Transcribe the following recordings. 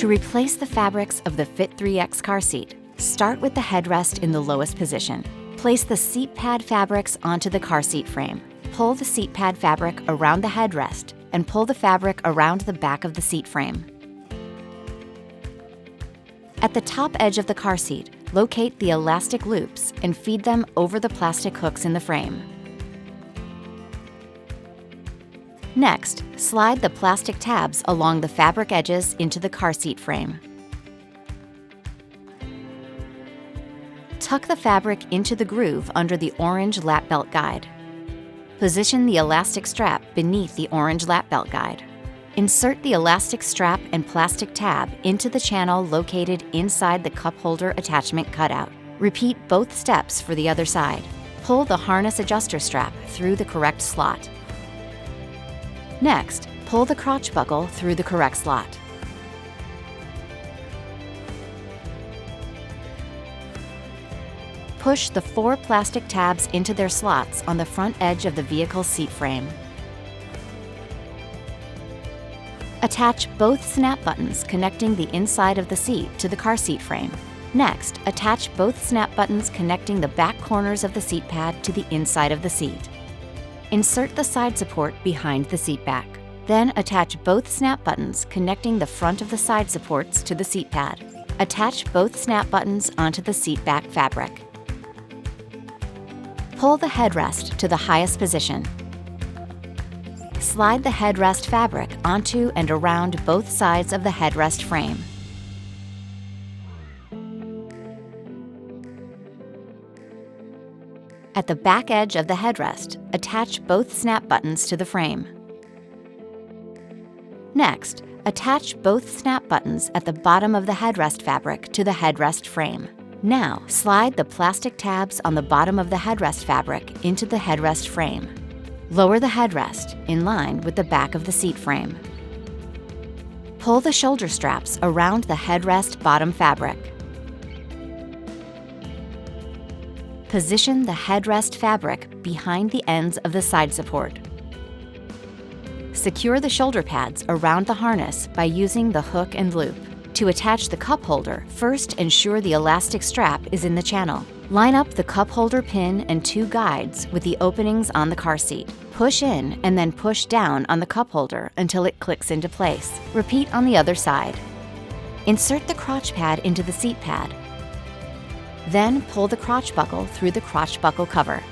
To replace the fabrics of the Fit3x car seat, start with the headrest in the lowest position. Place the seat pad fabrics onto the car seat frame. Pull the seat pad fabric around the headrest and pull the fabric around the back of the seat frame. At the top edge of the car seat, locate the elastic loops and feed them over the plastic hooks in the frame. Next, slide the plastic tabs along the fabric edges into the car seat frame. Tuck the fabric into the groove under the orange lap belt guide. Position the elastic strap beneath the orange lap belt guide. Insert the elastic strap and plastic tab into the channel located inside the cup holder attachment cutout. Repeat both steps for the other side. Pull the harness adjuster strap through the correct slot. Next, pull the crotch buckle through the correct slot. Push the 4 plastic tabs into their slots on the front edge of the vehicle's seat frame. Attach both snap buttons connecting the inside of the seat to the car seat frame. Next, attach both snap buttons connecting the back corners of the seat pad to the inside of the seat. Insert the side support behind the seat back. Then attach both snap buttons connecting the front of the side supports to the seat pad. Attach both snap buttons onto the seat back fabric. Pull the headrest to the highest position. Slide the headrest fabric onto and around both sides of the headrest frame. At the back edge of the headrest, attach both snap buttons to the frame. Next, attach both snap buttons at the bottom of the headrest fabric to the headrest frame. Now, slide the plastic tabs on the bottom of the headrest fabric into the headrest frame. Lower the headrest in line with the back of the seat frame. Pull the shoulder straps around the headrest bottom fabric. Position the headrest fabric behind the ends of the side support. Secure the shoulder pads around the harness by using the hook and loop. To attach the cup holder, first ensure the elastic strap is in the channel. Line up the cup holder pin and 2 guides with the openings on the car seat. Push in and then push down on the cup holder until it clicks into place. Repeat on the other side. Insert the crotch pad into the seat pad. Then pull the crotch buckle through the crotch buckle cover.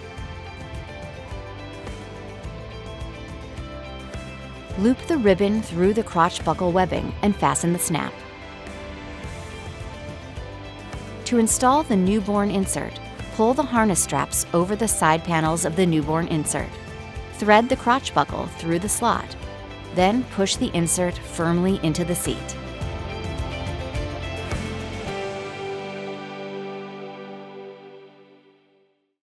Loop the ribbon through the crotch buckle webbing and fasten the snap. To install the newborn insert, pull the harness straps over the side panels of the newborn insert. Thread the crotch buckle through the slot, then push the insert firmly into the seat.